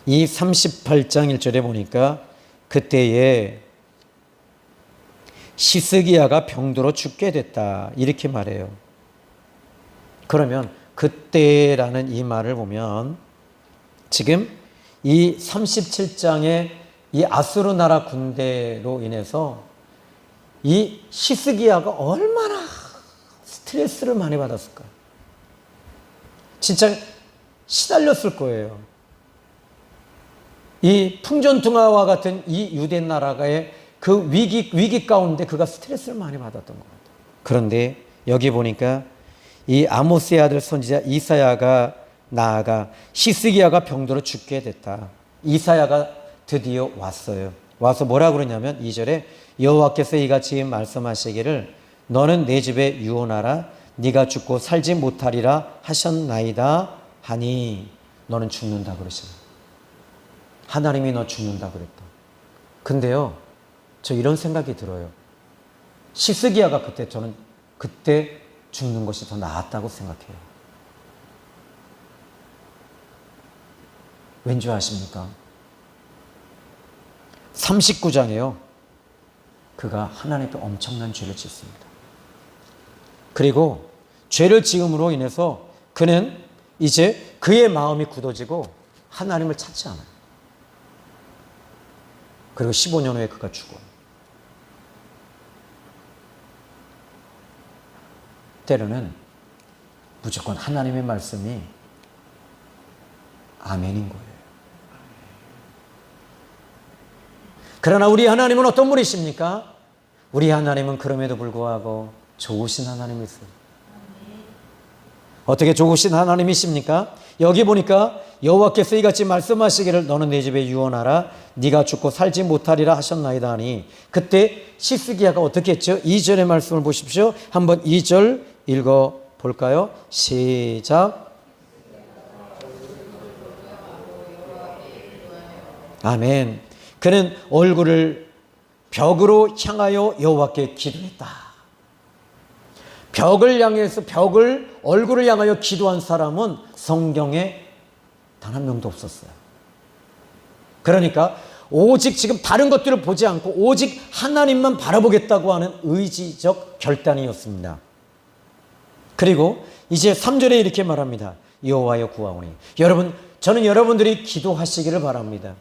이 38장 1절에 보니까 그때에 시스기야가 병들어 죽게 됐다 이렇게 말해요. 그러면 그때라는 이 말을 보면 지금 이 37장의 이 아수르 나라 군대로 인해서 이 시스기야가 얼마나 스트레스를 많이 받았을까요? 진짜 시달렸을 거예요. 이 풍전등화와 같은 이 유대 나라의 그 위기 가운데 그가 스트레스를 많이 받았던 것 같아요. 그런데 여기 보니까 이 아모스의 아들 선지자 이사야가 나아가 시스기야가 병들어 죽게 됐다. 이사야가 드디어 왔어요. 와서 뭐라 그러냐면 2절에 여호와께서 이같이 말씀하시기를 너는 내 집에 유언하라 네가 죽고 살지 못하리라 하셨나이다 하니 너는 죽는다 그러시네. 하나님이 너 죽는다 그랬다. 근데요, 저 이런 생각이 들어요. 시스기야가 그때 저는 그때 죽는 것이 더 나았다고 생각해요. 왠지 아십니까? 39장에요. 그가 하나님 앞에 엄청난 죄를 짓습니다. 그리고 죄를 지음으로 인해서 그는 이제 그의 마음이 굳어지고 하나님을 찾지 않아요. 그리고 15년 후에 그가 죽어요. 때로는 무조건 하나님의 말씀이 아멘인 거예요. 그러나 우리 하나님은 어떤 분이십니까? 우리 하나님은 그럼에도 불구하고 좋으신 하나님이세요. 어떻게 좋으신 하나님이십니까? 여기 보니까 여호와께서 이같이 말씀하시기를 너는 내 집에 유언하라 네가 죽고 살지 못하리라 하셨나이다 하니 그때 시스기야가 어떻게 했죠? 2절의 말씀을 보십시오. 한번 2절 읽어볼까요? 시작. 아멘. 그는 얼굴을 벽으로 향하여 여호와께 기도했다. 벽을 향해서 얼굴을 향하여 기도한 사람은 성경에 단 한 명도 없었어요. 그러니까 오직 지금 다른 것들을 보지 않고 오직 하나님만 바라보겠다고 하는 의지적 결단이었습니다. 그리고 이제 3절에 이렇게 말합니다. 여호와여 구하오니. 여러분, 저는 여러분들이 기도하시기를 바랍니다.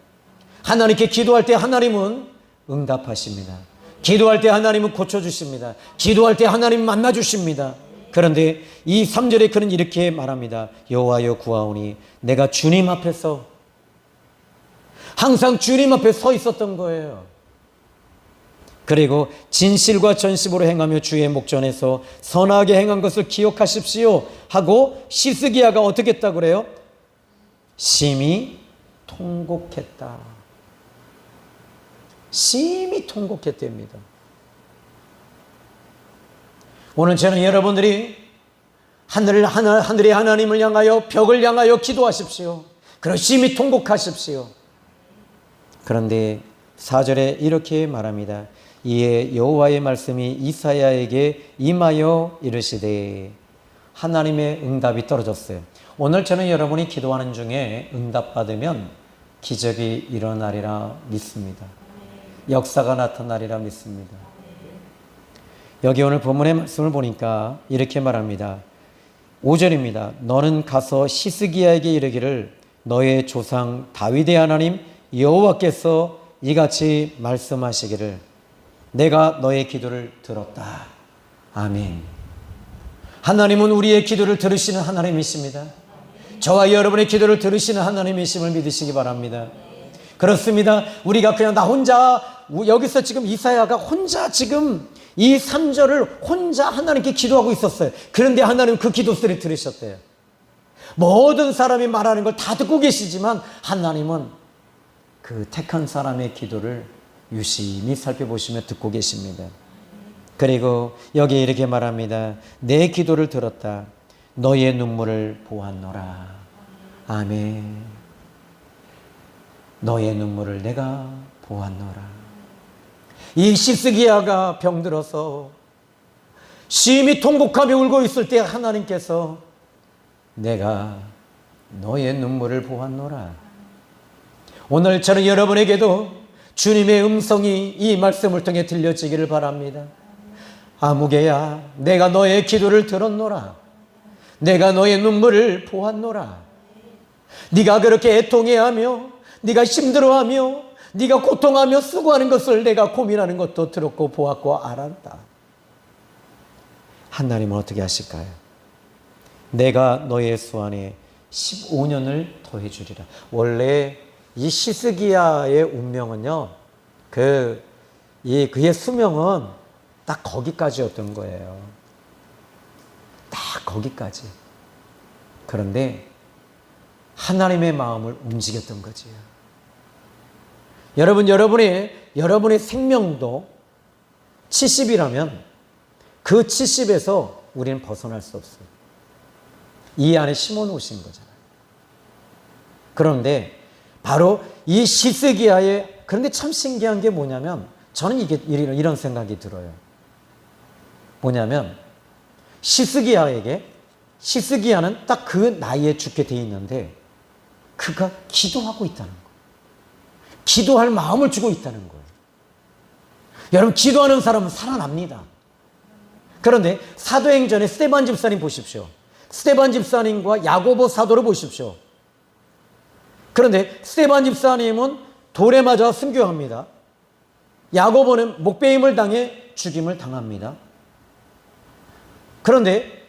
하나님께 기도할 때 하나님은 응답하십니다. 기도할 때 하나님은 고쳐주십니다. 기도할 때 하나님 만나주십니다. 그런데 이 3절에 그는 이렇게 말합니다. 여호와여 구하오니. 내가 주님 앞에서 항상 주님 앞에 서 있었던 거예요. 그리고 진실과 전심으로 행하며 주의 목전에서 선하게 행한 것을 기억하십시오 하고 시스기야가 어떻게 했다고 그래요? 심히 통곡했다. 심히 통곡했답니다. 오늘 저는 여러분들이 하늘의 하나님을 향하여 벽을 향하여 기도하십시오. 그리고 심히 통곡하십시오. 그런데 4절에 이렇게 말합니다. 이에 여호와의 말씀이 이사야에게 임하여 이르시되 하나님의 응답이 떨어졌어요. 오늘 저는 여러분이 기도하는 중에 응답받으면 기적이 일어나리라 믿습니다. 역사가 나타나리라 믿습니다. 여기 오늘 본문의 말씀을 보니까 이렇게 말합니다. 5절입니다. 너는 가서 시스기야에게 이르기를 너의 조상 다윗의 하나님 여호와께서 이같이 말씀하시기를 내가 너의 기도를 들었다. 아멘. 하나님은 우리의 기도를 들으시는 하나님이십니다. 저와 여러분의 기도를 들으시는 하나님이심을 믿으시기 바랍니다. 그렇습니다. 우리가 그냥 나 혼자 여기서 지금 이사야가 혼자 지금 이 3절을 혼자 하나님께 기도하고 있었어요. 그런데 하나님은 그 기도 소리 들으셨대요. 모든 사람이 말하는 걸 다 듣고 계시지만 하나님은 그 택한 사람의 기도를 유심히 살펴보시며 듣고 계십니다. 그리고 여기에 이렇게 말합니다. 내 기도를 들었다. 너의 눈물을 보았노라. 아멘. 너의 눈물을 내가 보았노라. 이 시스기야가 병들어서 심히 통곡하며 울고 있을 때 하나님께서 내가 너의 눈물을 보았노라. 오늘 저는 여러분에게도 주님의 음성이 이 말씀을 통해 들려지기를 바랍니다. 아무개야, 내가 너의 기도를 들었노라. 내가 너의 눈물을 보았노라. 네가 그렇게 애통해하며 네가 힘들어하며 네가 고통하며 수고하는 것을 내가 고민하는 것도 들었고 보았고 알았다. 하나님은 어떻게 하실까요? 내가 너의 수 안에 15년을 더해주리라. 원래 이 시스기야의 운명은요, 그의 수명은 딱 거기까지였던 거예요. 딱 거기까지. 그런데 하나님의 마음을 움직였던 거지요. 여러분, 여러분의 생명도 70이라면 그 70에서 우리는 벗어날 수 없어요. 이 안에 심어 놓으신 거잖아요. 그런데 바로 이 시스기야의, 그런데 참 신기한 게 뭐냐면 저는 이런 생각이 들어요. 뭐냐면 시스기야는 딱 그 나이에 죽게 돼 있는데 그가 기도하고 있다는 거예요. 기도할 마음을 주고 있다는 거예요. 여러분, 기도하는 사람은 살아납니다. 그런데 사도행전에 스데반 집사님 보십시오. 스데반 집사님과 야고보 사도를 보십시오. 그런데 스데반 집사님은 돌에 맞아 순교합니다. 야고보는 목베임을 당해 죽임을 당합니다. 그런데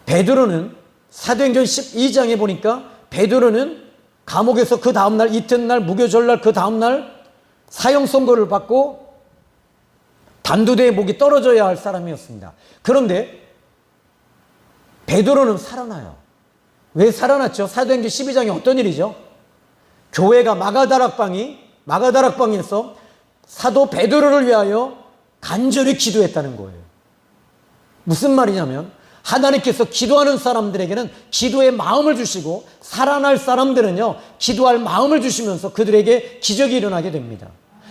베드로는 사도행전 12장에 보니까 베드로는 감옥에서 그 다음날 이튿날 무교절날 그 다음날 사형 선고를 받고 단두대에 목이 떨어져야 할 사람이었습니다. 그런데 베드로는 살아나요. 왜 살아났죠? 사도행전 12장에 어떤 일이죠? 교회가 마가다락방에서 사도 베드로를 위하여 간절히 기도했다는 거예요. 무슨 말이냐면 하나님께서 기도하는 사람들에게는 기도의 마음을 주시고 살아날 사람들은요 기도할 마음을 주시면서 그들에게 기적이 일어나게 됩니다.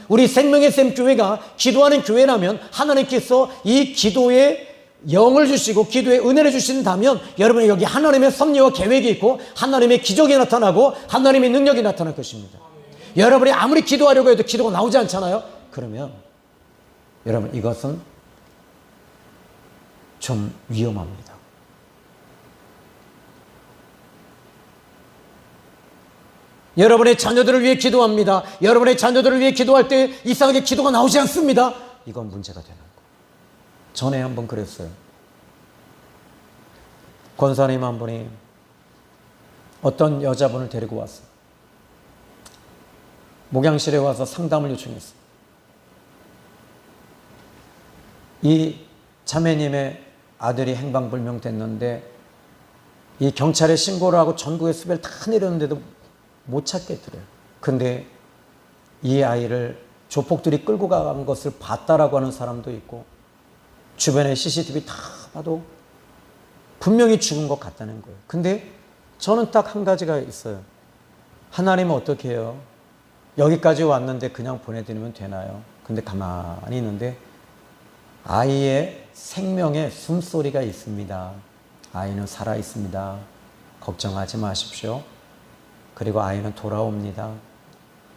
우리 생명의 샘 교회가 기도하는 교회라면 하나님께서 이 기도에 영을 주시고 기도의 은혜를 주신다면 여러분 여기 하나님의 섭리와 계획이 있고 하나님의 기적이 나타나고 하나님의 능력이 나타날 것입니다. 여러분이 아무리 기도하려고 해도 기도가 나오지 않잖아요. 그러면 여러분 이것은 좀 위험합니다. 여러분의 자녀들을 위해 기도합니다. 여러분의 자녀들을 위해 기도할 때 이상하게 기도가 나오지 않습니다. 이건 문제가 되는 거예요. 전에 한번 그랬어요. 권사님 한 분이 어떤 여자분을 데리고 왔어요. 목양실에 와서 상담을 요청했어요. 이 자매님의 아들이 행방불명 됐는데 이 경찰에 신고를 하고 전국에 수배를 다 내렸는데도 못 찾겠더래요. 근데 이 아이를 조폭들이 끌고 간 것을 봤다라고 하는 사람도 있고 주변에 CCTV 다 봐도 분명히 죽은 것 같다는 거예요. 근데 저는 딱 한 가지가 있어요. 하나님은 어떻게 해요? 여기까지 왔는데 그냥 보내드리면 되나요? 근데 가만히 있는데 아이의 생명의 숨소리가 있습니다. 아이는 살아 있습니다. 걱정하지 마십시오. 그리고 아이는 돌아옵니다.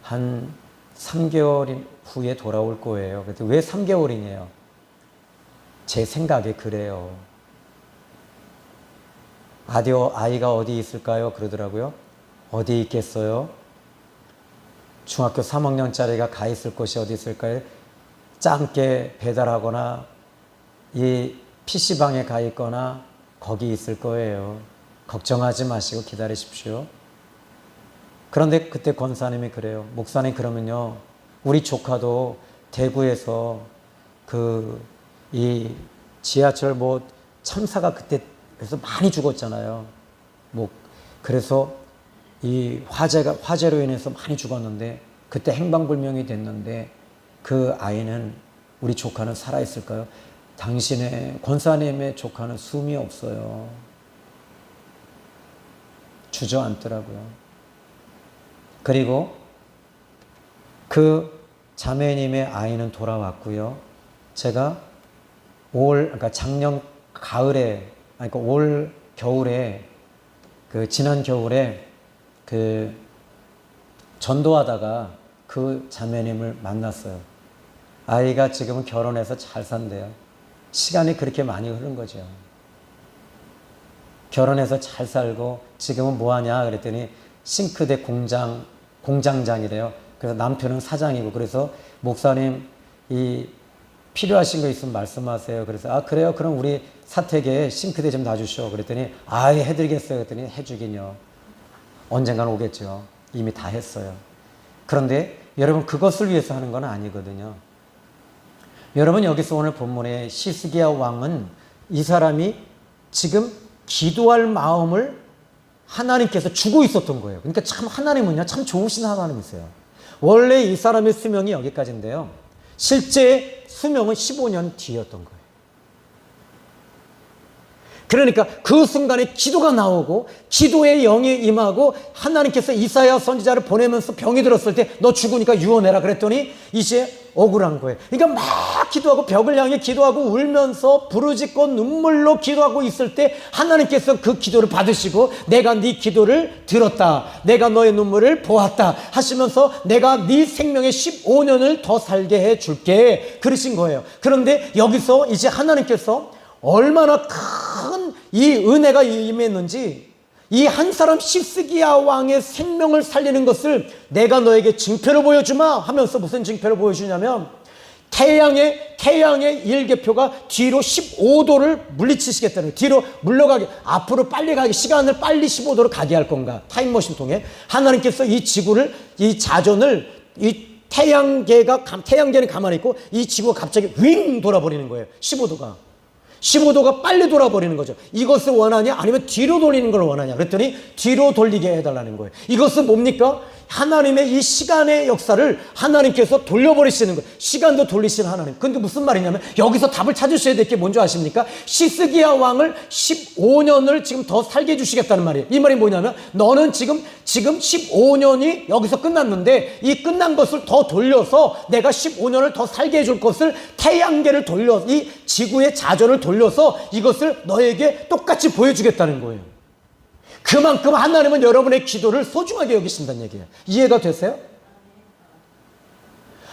한 3개월 후에 돌아올 거예요. 그래서 왜 3개월이냐요? 제 생각에 그래요. 아이가 어디 있을까요? 그러더라고요. 어디 있겠어요? 중학교 3학년짜리가 가 있을 곳이 어디 있을까요? 짱깨 배달하거나 이 PC방에 가 있거나 거기 있을 거예요. 걱정하지 마시고 기다리십시오. 그런데 그때 권사님이 그래요. 목사님 그러면요. 우리 조카도 대구에서 이 지하철 참사가 그때 그래서 많이 죽었잖아요. 그래서 이 화재로 인해서 많이 죽었는데 그때 행방불명이 됐는데 그 아이는 우리 조카는 살아있을까요? 당신의 권사님의 조카는 숨이 없어요. 주저앉더라고요. 그리고 그 자매님의 아이는 돌아왔고요. 제가 작년 가을에, 올 겨울에, 지난 겨울에 전도하다가 그 자매님을 만났어요. 아이가 지금은 결혼해서 잘 산대요. 시간이 그렇게 많이 흐른 거죠. 결혼해서 잘 살고 지금은 뭐 하냐 그랬더니 싱크대 공장장이래요. 그래서 남편은 사장이고 그래서 목사님 필요하신 거 있으면 말씀하세요. 그래서 그래요. 그럼 우리 사택에 싱크대 좀 놔주시오. 그랬더니 해드리겠어요. 그랬더니 해주긴요. 언젠간 오겠죠. 이미 다 했어요. 그런데 여러분 그것을 위해서 하는 건 아니거든요. 여러분 여기서 오늘 본문의 시스기야 왕은 이 사람이 지금 기도할 마음을 하나님께서 주고 있었던 거예요. 그러니까 참 하나님은요 참 좋으신 하나님이세요. 원래 이 사람의 수명이 여기까지인데요. 실제 수명은 15년 뒤였던 거예요. 그러니까 그 순간에 기도가 나오고 기도의 영이 임하고 하나님께서 이사야 선지자를 보내면서 병이 들었을 때 너 죽으니까 유언해라 그랬더니 이제 억울한 거예요. 그러니까 막 기도하고 벽을 향해 기도하고 울면서 부르짖고 눈물로 기도하고 있을 때 하나님께서 그 기도를 받으시고 내가 네 기도를 들었다, 내가 너의 눈물을 보았다 하시면서 내가 네 생명의 15년을 더 살게 해줄게 그러신 거예요. 그런데 여기서 이제 하나님께서 얼마나 큰 이 은혜가 임했는지 이 한 사람 시스기야 왕의 생명을 살리는 것을 내가 너에게 징표를 보여주마 하면서 무슨 징표를 보여주냐면 태양의 일계표가 뒤로 15도를 물리치시겠다는 거예요. 뒤로 물러가게, 앞으로 빨리 가게, 시간을 빨리 15도로 가게 할 건가. 타임머신 통해 하나님께서 이 지구를, 이 자전을, 이 태양계는 가만히 있고 이 지구가 갑자기 윙 돌아버리는 거예요. 15도가 빨리 돌아버리는 거죠. 이것을 원하냐 아니면 뒤로 돌리는 걸 원하냐 그랬더니 뒤로 돌리게 해달라는 거예요. 이것은 뭡니까? 하나님의 이 시간의 역사를 하나님께서 돌려버리시는 거예요. 시간도 돌리시는 하나님. 근데 무슨 말이냐면 여기서 답을 찾으셔야 될 게 뭔지 아십니까? 시스기야 왕을 15년을 지금 더 살게 해주시겠다는 말이에요. 이 말이 뭐냐면 너는 지금 15년이 여기서 끝났는데 이 끝난 것을 더 돌려서 내가 15년을 더 살게 해줄 것을 태양계를 돌려 이 지구의 자전을 돌려서 이것을 너에게 똑같이 보여주겠다는 거예요. 그만큼 하나님은 여러분의 기도를 소중하게 여기신다는 얘기예요. 이해가 되세요?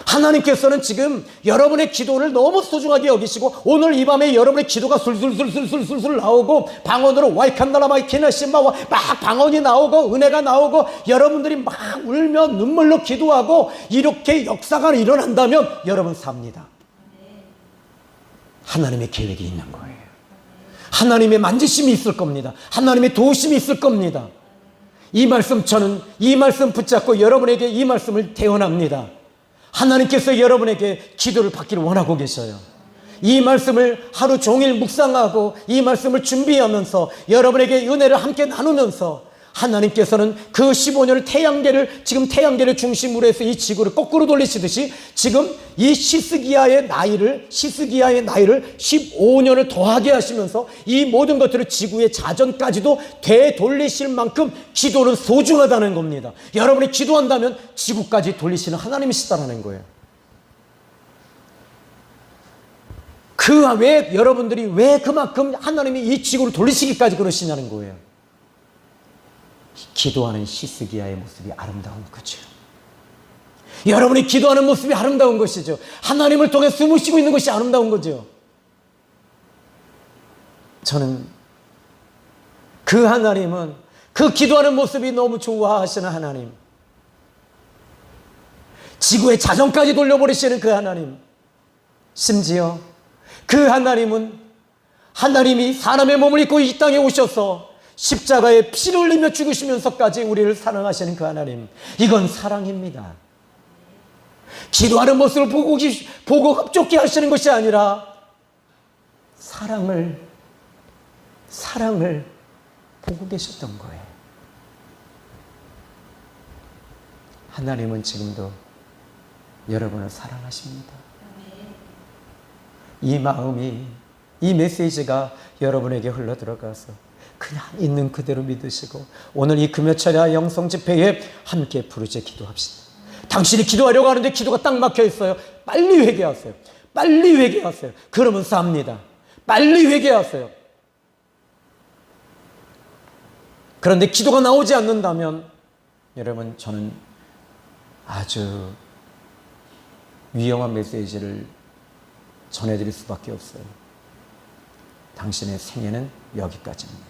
하나님께서는 지금 여러분의 기도를 너무 소중하게 여기시고 오늘 이 밤에 여러분의 기도가 술술술술술술 나오고 방언으로 와이칸나라마이 키나시마와 막 방언이 나오고 은혜가 나오고 여러분들이 막 울며 눈물로 기도하고 이렇게 역사가 일어난다면 여러분 삽니다. 하나님의 계획이 있는 거예요. 하나님의 만지심이 있을 겁니다. 하나님의 도우심이 있을 겁니다. 이 말씀 저는 이 말씀 붙잡고 여러분에게 이 말씀을 대언합니다. 하나님께서 여러분에게 기도를 받기를 원하고 계셔요. 이 말씀을 하루 종일 묵상하고 이 말씀을 준비하면서 여러분에게 은혜를 함께 나누면서 하나님께서는 그 15년을 태양계를 중심으로 해서 이 지구를 거꾸로 돌리시듯이 지금 이 시스기야의 나이를 15년을 더하게 하시면서 이 모든 것들을 지구의 자전까지도 되돌리실 만큼 기도는 소중하다는 겁니다. 여러분이 기도한다면 지구까지 돌리시는 하나님이시다라는 거예요. 왜 여러분들이 왜 그만큼 하나님이 이 지구를 돌리시기까지 그러시냐는 거예요. 기도하는 시스기야의 모습이 아름다운 거죠. 여러분이 기도하는 모습이 아름다운 것이죠. 하나님을 통해 숨을 쉬고 있는 것이 아름다운 거죠. 저는 그 하나님은 그 기도하는 모습이 너무 좋아하시는 하나님, 지구의 자전까지 돌려버리시는 그 하나님, 심지어 그 하나님은 하나님이 사람의 몸을 입고 이 땅에 오셔서 십자가에 피를 흘리며 죽으시면서까지 우리를 사랑하시는 그 하나님, 이건 사랑입니다. 기도하는 모습을 보고 흡족해 하시는 것이 아니라 사랑을 보고 계셨던 거예요. 하나님은 지금도 여러분을 사랑하십니다. 이 마음이, 이 메시지가 여러분에게 흘러들어가서 그냥 있는 그대로 믿으시고 오늘 이 금요철야 영성 집회에 함께 부르짖어 기도합시다. 당신이 기도하려고 하는데 기도가 딱 막혀 있어요. 빨리 회개하세요. 빨리 회개하세요. 그러면 삽니다. 빨리 회개하세요. 그런데 기도가 나오지 않는다면 여러분, 저는 아주 위험한 메시지를 전해드릴 수밖에 없어요. 당신의 생애는 여기까지입니다.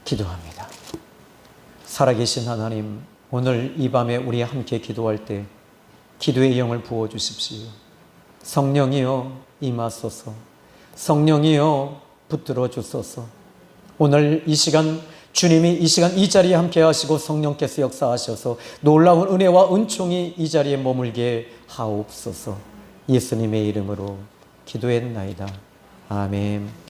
기도합니다. 살아계신 하나님, 오늘 이 밤에 우리 함께 기도할 때 기도의 영을 부어주십시오. 성령이여 임하소서. 성령이여 붙들어 주소서. 오늘 이 시간 주님이 이 자리에 함께 하시고 성령께서 역사하셔서 놀라운 은혜와 은총이 이 자리에 머물게 하옵소서. 예수님의 이름으로 기도했나이다. 아멘.